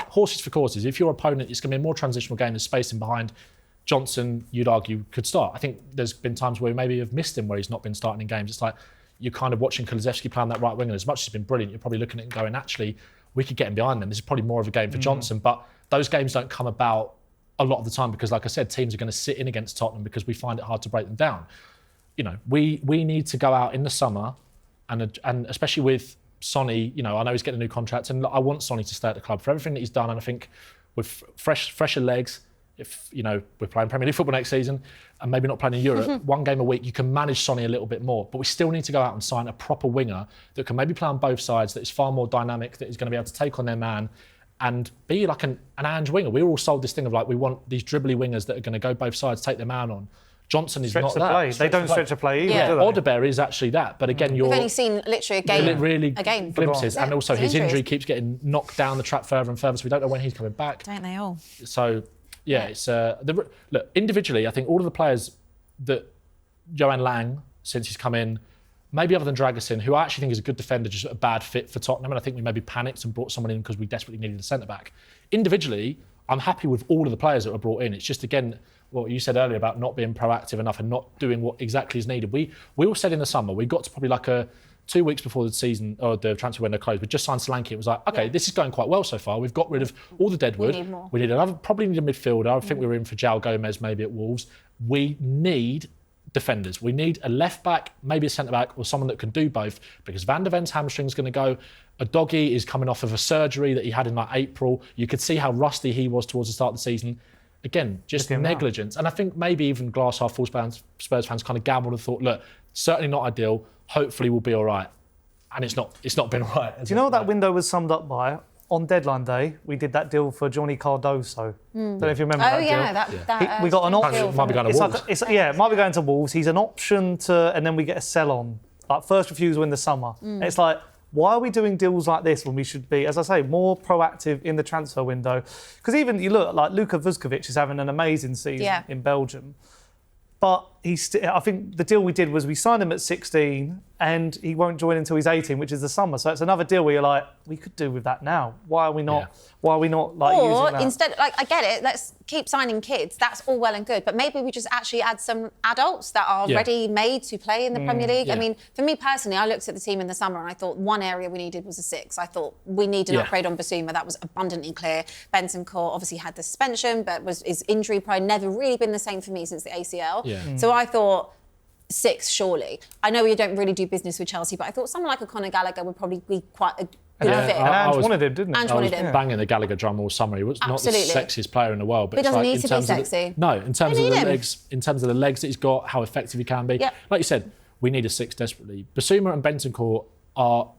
horses for courses. If your opponent is going to be a more transitional game, there's space in behind. Johnson, you'd argue, could start. I think there's been times where we maybe have missed him where he's not been starting in games. It's like you're kind of watching Kulusevski play on that right wing, and as much as he's been brilliant, you're probably looking at it and going, actually, we could get him behind them. This is probably more of a game for Johnson, but those games don't come about a lot of the time because, like I said, teams are going to sit in against Tottenham because we find it hard to break them down. We need to go out in the summer, and especially with Sonny, I know he's getting a new contract, and I want Sonny to stay at the club for everything that he's done. And I think with fresher legs, if we're playing Premier League football next season and maybe not playing in Europe, one game a week, you can manage Sonny a little bit more. But we still need to go out and sign a proper winger that can maybe play on both sides, that is far more dynamic, that is going to be able to take on their man and be like an Ange winger. We all sold this thing of like, we want these dribbly wingers that are going to go both sides, take their man on. Johnson is not that. They don't stretch a play either, do they? Odobert is actually that, but again, we've only seen literally a game. Glimpses, and also his injury keeps getting knocked down the track further and further, so we don't know when he's coming back. Don't they all? So, it's look, individually, I think all of the players that Johan Lang, since he's come in, maybe other than Dragusin, who I actually think is a good defender, just a bad fit for Tottenham, and I think we maybe panicked and brought someone in because we desperately needed a centre-back. Individually, I'm happy with all of the players that were brought in. It's just, again, what you said earlier about not being proactive enough and not doing what exactly is needed. We all said in the summer, we got to probably like 2 weeks before the season or the transfer window closed, we just signed Solanke. It was like, okay, this is going quite well so far. We've got rid of all the deadwood. We need more. We need probably need a midfielder. I think we were in for João Gomez maybe at Wolves. We need defenders. We need a left back, maybe a centre back, or someone that can do both, because Van de Ven's hamstring's going to go. Udogie is coming off of a surgery that he had in like April. You could see how rusty he was towards the start of the season. Again, just negligence. And I think maybe even glass half full Spurs fans kind of gambled and thought, look, certainly not ideal. Hopefully we'll be all right. And it's not been all right. Do you know what that window was summed up by? On deadline day, we did that deal for Johnny Cardoso. Don't know if you remember that deal. We got an option. Might be going to Wolves. It might be going to Wolves. He's an option to, and then we get a sell-on. Like first refusal in the summer. And it's like, why are we doing deals like this when we should be, as I say, more proactive in the transfer window? Because even you look like Luka Vuskovic is having an amazing season in Belgium. But I think the deal we did was we signed him at 16 and he won't join until he's 18, which is the summer. So it's another deal where you're like, we could do with that now. Why are we not? Yeah. Why are we not like or using that? Instead, like, I get it. Let's keep signing kids. That's all well and good. But maybe we just actually add some adults that are ready made to play in the Premier League. I mean, for me personally, I looked at the team in the summer and I thought one area we needed was a 6. I thought we need an upgrade on Basuma. That was abundantly clear. Bentancur obviously had the suspension, but is injury prone. Never really been the same for me since the ACL. Yeah. So I thought 6 surely. I know we don't really do business with Chelsea, but I thought someone like a Conor Gallagher would probably be quite a good fit. And Ange wanted him, didn't he? Ange I was wanted him. banging the Gallagher drum all summer. He was not the sexiest player in the world, but He doesn't it's like need to be sexy. in terms of the legs, in terms of the legs that he's got, how effective he can be. Yep. Like you said, we need a 6 desperately. Basuma and Bentancur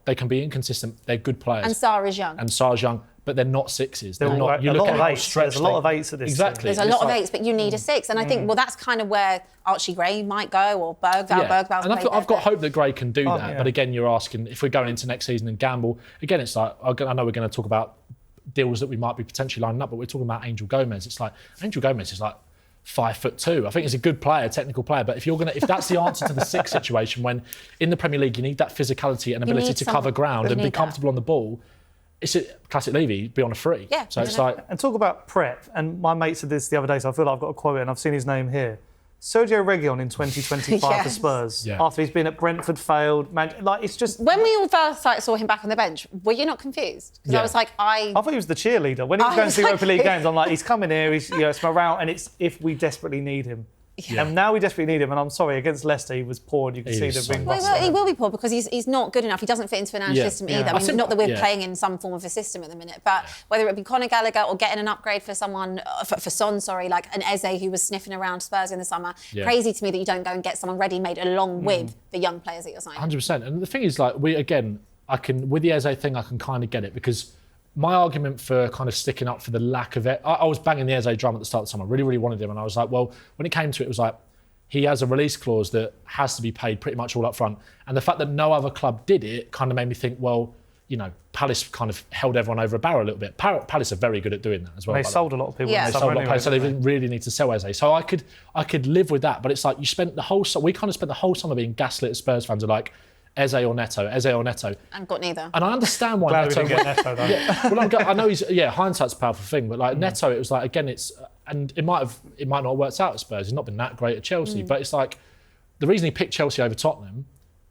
they can be inconsistent. They're good players. And Sarr is young. And Sarr's young, but they're not 6s. They're not. You look at how stretched. There's a lot of 8s at this. Exactly. There's a lot of 8s, but you need a 6. And I think, well, that's kind of where Archie Gray might go, or Bergvall. And I've got hope that Gray can do that. Yeah. But again, you're asking, if we're going into next season and gamble, again, it's like, I know we're going to talk about deals that we might be potentially lining up, but we're talking about Angel Gomez. It's like, Angel Gomez is like 5'2". I think he's a good player, technical player, but if that's the answer to the 6 situation, when in the Premier League you need that physicality and ability to cover ground and be comfortable on the ball, it's a classic Levy, be on a free. Yeah. So it's like... And talk about prep, and my mate said this the other day, so I feel like I've got to quote it, and I've seen his name here. Sergio Reguilon in 2025 for Spurs, after he's been at Brentford, failed. Man, like, it's just... When we all first saw him back on the bench, were you not confused? Because I was like, I thought he was the cheerleader. When he was going to the Europa League games, I'm like, he's coming here, it's morale, and it's if we desperately need him. Yeah. And now we desperately need him, and I'm sorry, against Leicester he was poor, and you can see the ring rust. Well, he will be poor because he's not good enough. He doesn't fit into an Ange system either. I mean, not that we're playing in some form of a system at the minute, but whether it be Conor Gallagher or getting an upgrade for someone, for Son, like an Eze who was sniffing around Spurs in the summer, crazy to me that you don't go and get someone ready-made along with the young players that you're signing. 100%. And the thing is, like, with the Eze thing, I can kind of get it, because my argument for kind of sticking up for the lack of it, I was banging the Eze drum at the start of the summer. I really, really wanted him. And I was like, well, when it came to it was like, he has a release clause that has to be paid pretty much all up front. And the fact that no other club did it kind of made me think, well, Palace kind of held everyone over a barrel a little bit. Palace are very good at doing that as well. They sold a lot of people. Yeah. In the they summer sold a lot of players, so they anyway, didn't really need to sell Eze. So I could live with that. But it's like, we kind of spent the whole summer being gaslit as Spurs fans, are like, Eze or Neto. And got neither. And I understand why Glad Neto... we didn't get Neto, though. Well, I know hindsight's a powerful thing, but like Neto, it was like, again, and it might not have worked out at Spurs. He's not been that great at Chelsea, but it's like, the reason he picked Chelsea over Tottenham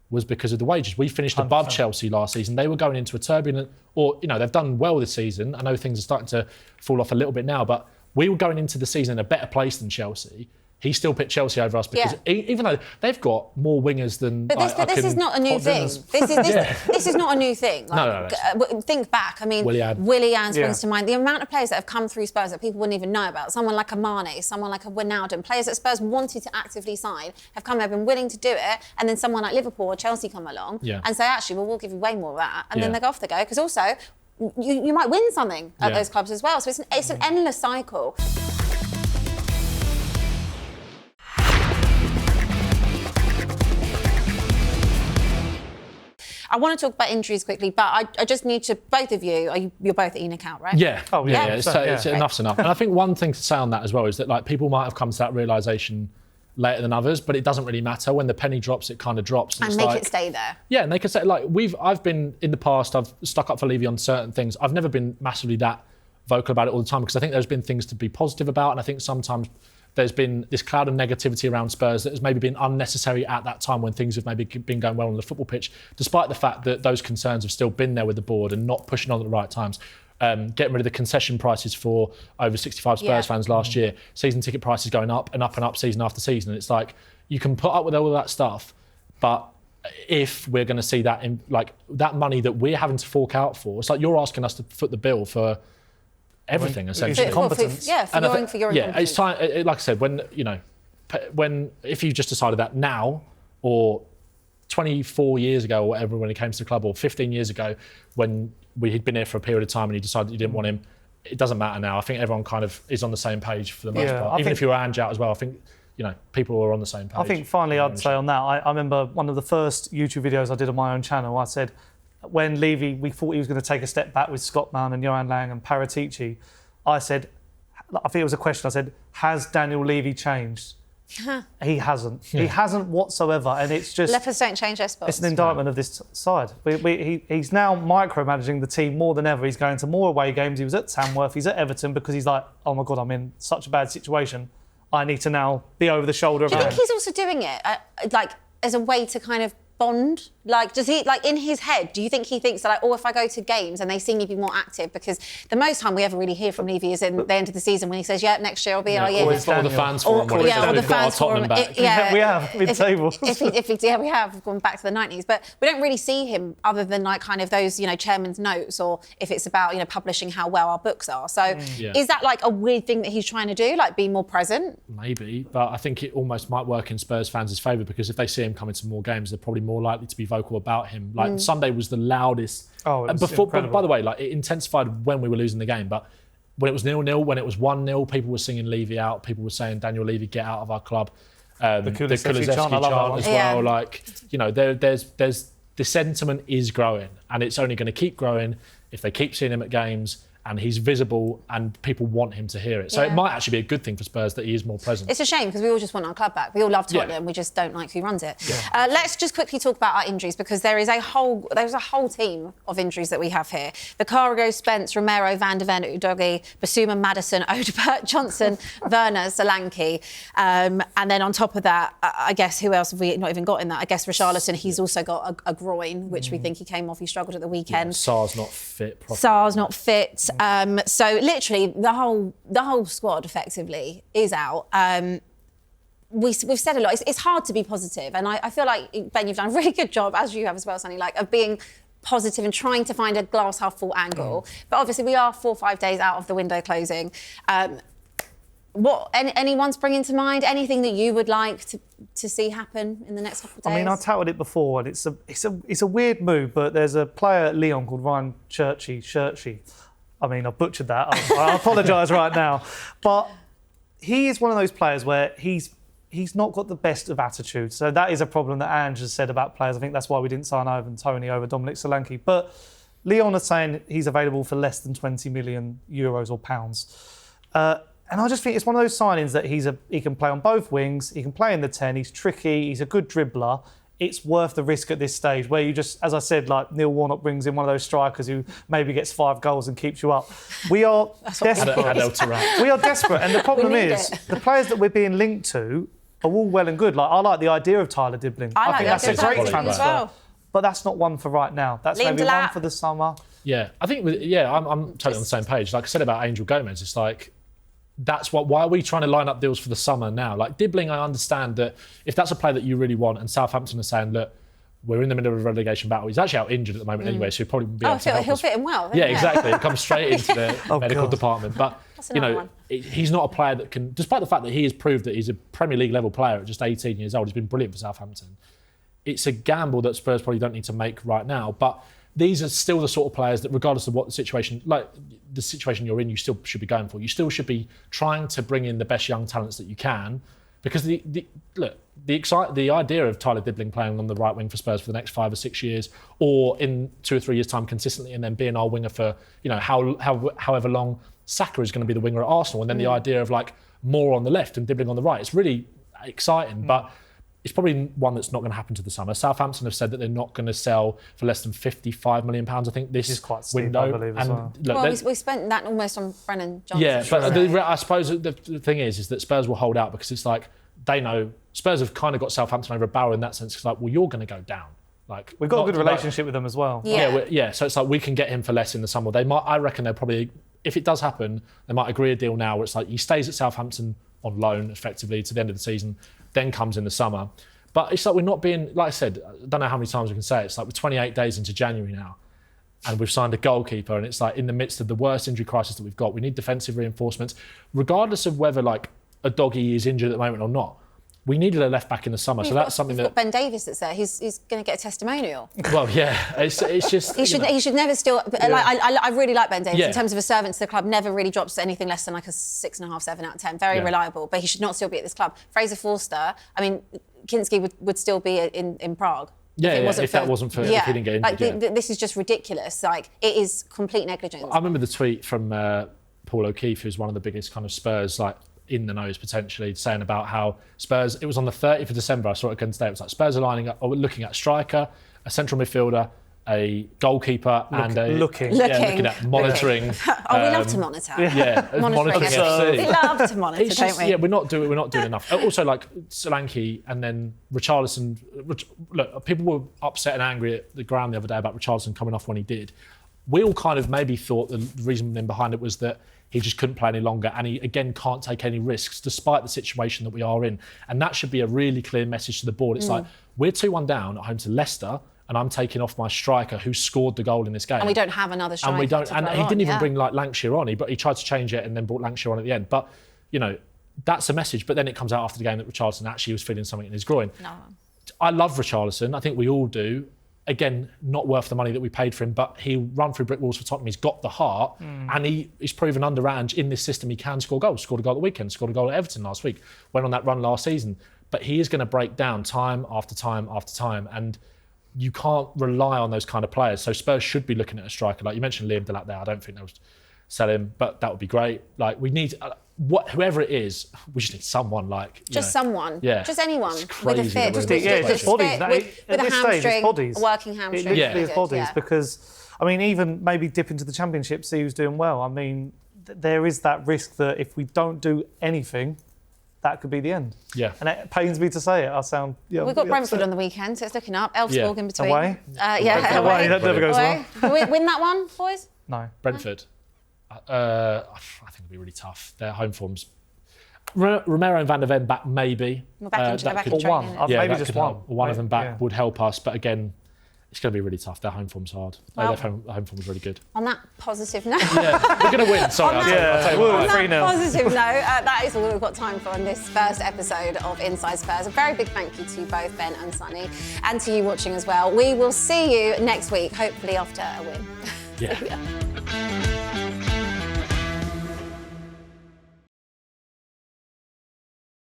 was because of the wages. We finished above 100%. Chelsea last season. They were going into a turbulent, they've done well this season. I know things are starting to fall off a little bit now, but we were going into the season in a better place than Chelsea. He still picked Chelsea over us because even though they've got more wingers than... But this is not a new thing. This is not a new thing. Like, no. Think back. I mean, Willian springs to mind. The amount of players that have come through Spurs that people wouldn't even know about. Someone like a Mane, someone like a Wijnaldum. Players that Spurs wanted to actively sign have come, have been willing to do it. And then someone like Liverpool or Chelsea come along and say, actually, well, we'll give you way more of that. And then they go off the go. Because also, you might win something at those clubs as well. So it's an endless cycle. I want to talk about injuries quickly, but I just need to, both of you, you're both Enoch out, right? Yeah. Oh, yeah. It's enough's enough. And I think one thing to say on that as well is that, like, people might have come to that realisation later than others, but it doesn't really matter. When the penny drops, it kind of drops. And make it stay there. Yeah, and they can say, like, I've been, in the past, I've stuck up for Levy on certain things. I've never been massively that vocal about it all the time, because I think there's been things to be positive about, and I think sometimes there's been this cloud of negativity around Spurs that has maybe been unnecessary at that time when things have maybe been going well on the football pitch, despite the fact that those concerns have still been there with the board and not pushing on at the right times. Getting rid of the concession prices for over 65 Spurs fans last year, season ticket prices going up and up season after season. And it's like, you can put up with all of that stuff, but if we're going to see that in, like, that money that we're having to fork out for, it's like you're asking us to foot the bill for everything, essentially. Competence. For your yeah, it's time. Like I said, if you just decided that now, or 24 years ago, or whatever, when he came to the club, or 15 years ago, when we had been here for a period of time and you decided you didn't want him, it doesn't matter now. I think everyone kind of is on the same page for the most part. Even if you're Ange out as well, I think, people are on the same page. I think finally I'd say on that, I remember one of the first YouTube videos I did on my own channel, I said, when Levy, we thought he was going to take a step back with Scott Mann and Johan Lang and Paratici, I said, I think it was a question, I said, has Daniel Levy changed? He hasn't. He hasn't whatsoever, and it's just... Lepers don't change their spots. It's an indictment of this side. He's now micromanaging the team more than ever. He's going to more away games. He was at Tamworth, he's at Everton, because he's like, oh my God, I'm in such a bad situation. I need to now be over the shoulder of Do you think he's also doing it, as a way to kind of bond? Like, does he, like, in his head, do you think he thinks that, like, oh, if I go to games and they see me be more active? Because the most time we ever really hear from Levy is in the end of the season when he says, yeah, next year I'll be our year. Or the fans forum. Or the fans forum. We have, mid-table. We have gone back to the 90s. But we don't really see him other than, like, kind of those, chairman's notes, or if it's about, publishing how well our books are. So is that, like, a weird thing that he's trying to do, like, be more present? Maybe, but I think it almost might work in Spurs fans' favour, because if they see him coming to more games, they're probably more likely to be vocal about him. Like, Sunday was the loudest. But by the way, like, it intensified when we were losing the game, but when it was 0-0, when it was 1-0, people were singing Levy out, people were saying, Daniel Levy, get out of our club. The Kulusevski chant as well. Like, there's the sentiment is growing, and it's only going to keep growing if they keep seeing him at games and he's visible and people want him to hear it. So it might actually be a good thing for Spurs that he is more present. It's a shame, because we all just want our club back. We all love Tottenham, we just don't like who runs it. Let's just quickly talk about our injuries, because there's a whole team of injuries that we have here. Vicario, Spence, Romero, Van der Ven, Udogi, Basuma, Maddison, Odebert, Johnson, Werner, Solanke. And then on top of that, I guess, who else have we not even got in that? I guess Richarlison, he's also got a groin, which we think he came off. He struggled at the weekend. Sar's not fit properly. Sar's not fit. So literally the whole squad effectively is out. We've said a lot. It's hard to be positive, and I feel like, Ben, you've done a really good job, as you have as well, Sonny, like, of being positive and trying to find a glass half full angle. But obviously we are 4 or 5 days out of the window closing. What anyone's bringing to mind? Anything that you would like to see happen in the next couple of days? I mean, I touted it before, and it's a weird move, but there's a player at Lyon called Ryan Churchy. I mean, I butchered that. I apologise right now. But he is one of those players where he's not got the best of attitude. So that is a problem that Ange has said about players. I think that's why we didn't sign Ivan Toney over Dominic Solanke. But Lyon are saying he's available for less than 20 million euros or pounds. And I just think it's one of those signings that he can play on both wings, he can play in the 10, he's tricky, he's a good dribbler. It's worth the risk at this stage, where you just, as I said, like, Neil Warnock brings in one of those strikers who maybe gets 5 goals and keeps you up. We are desperate. We are desperate, and the problem is the players that we're being linked to are all well and good. Like, I like the idea of Tyler Dibbling. I think that's a great transfer, well. but that's not one for right now. That's maybe one for the summer. Yeah, I think. I'm totally on the same page. Like I said about Angel Gomez, it's like, why are we trying to line up deals for the summer now? Like, Dibbling, I understand that if that's a player that you really want, and Southampton are saying, look, we're in the middle of a relegation battle. He's actually out injured at the moment anyway, so he'll probably be able to help us. He'll fit him well. Yeah, exactly. It comes straight into the medical department. But, he's not a player that can, despite the fact that he has proved that he's a Premier League level player at just 18 years old, he's been brilliant for Southampton. It's a gamble that Spurs probably don't need to make right now. But these are still the sort of players that, regardless of what the situation you're in, you still should be going for. You still should be trying to bring in the best young talents that you can, because the idea of Tyler Dibbling playing on the right wing for Spurs for the next 5 or 6 years, or in 2 or 3 years' time consistently, and then being our winger for however long Saka is going to be the winger at Arsenal, and then the idea of, like, more on the left and Dibbling on the right, exciting, but it's probably one that's not going to happen to the summer. Southampton have said that they're not going to sell for less than £55 million, I think, this is quite steep, window. I believe, as well. Look, we spent that almost on Brennan Johnson. Yeah, but I suppose the thing is that Spurs will hold out because it's like they know Spurs have kind of got Southampton over a barrel in that sense. It's like, well, you're going to go down. Like we've got a good relationship with them as well. Yeah. So it's like we can get him for less in the summer. They might. I reckon they'll probably, if it does happen, they might agree a deal now where it's like he stays at Southampton on loan effectively to the end of the season, then comes in the summer. But it's like we're not being, like I said, I don't know how many times we can say it. It's like we're 28 days into January now, and we've signed a goalkeeper, and it's like in the midst of the worst injury crisis that we've got. We need defensive reinforcements, regardless of whether like a doggy is injured at the moment or not. We needed a left back in the summer, so that's something that. Ben Davies that's there. He's going to get a testimonial. Well, yeah, it's just. He should never steal. Yeah. Like I really like Ben Davies in terms of a servant to the club. Never really drops anything less than like a 6.5, 7 out of 10. Very reliable, but he should not still be at this club. Fraser Forster. I mean, Kinski would still be in Prague. If that wasn't for if he didn't get injured. This is just ridiculous. Like it is complete negligence. I remember the tweet from Paul O'Keefe, who's one of the biggest kind of Spurs in the nose potentially, saying about how Spurs, it was on the 30th of December, I saw it again today, it was like Spurs are lining up, or looking at a striker, a central midfielder, a goalkeeper, and a... Looking at monitoring. We love to monitor. Monitoring FC. We love to monitor, don't we? Yeah, we're not doing enough. Also, like Solanke and then Richarlison. Look, people were upset and angry at the ground the other day about Richarlison coming off when he did. We all kind of maybe thought the reason behind it was that he just couldn't play any longer, and he again can't take any risks despite the situation that we are in. And that should be a really clear message to the board. It's like, we're 2-1 down at home to Leicester, and I'm taking off my striker who scored the goal in this game. And we don't have another striker. And we don't. And he didn't even bring like Lancashire on. But he tried to change it and then brought Lancashire on at the end. But you know, that's a message. But then it comes out after the game that Richarlison actually was feeling something in his groin. No. I love Richarlison. I think we all do. Again, not worth the money that we paid for him, but he run through brick walls for Tottenham. He's got the heart, and he's proven under Ange in this system he can score goals. Scored a goal at the weekend, scored a goal at Everton last week, went on that run last season. But he is going to break down time after time after time, and you can't rely on those kind of players. So Spurs should be looking at a striker. Like you mentioned Liam Delap there, I don't think they'll sell him, but that would be great. Like we need... whoever it is, we just need someone like someone, just anyone with a fit, just bodies with a hamstring, a working hamstring. It literally is bodies because I mean, even maybe dip into the Championship, see who's doing well. I mean, there is that risk that if we don't do anything, that could be the end. Yeah, and it pains me to say it. I sound we've got Brentford on the weekend, so it's looking up. Elfsborg in between. Away, away. That never goes well. Win that one, boys. No, Brentford. I think it'll be really tough. Their home forms. Romero and Van der Ven back maybe. Back in one. Maybe just one. One of them back would help us, but again, it's going to be really tough. Their home form's hard. Well, their home form's really good. On that positive note. We're going to win. Sorry, on that 3-0. Positive note, that is all we've got time for on this first episode of Inside Spurs. A very big thank you to both Ben and Sonny, and to you watching as well. We will see you next week, hopefully after a win. Yeah.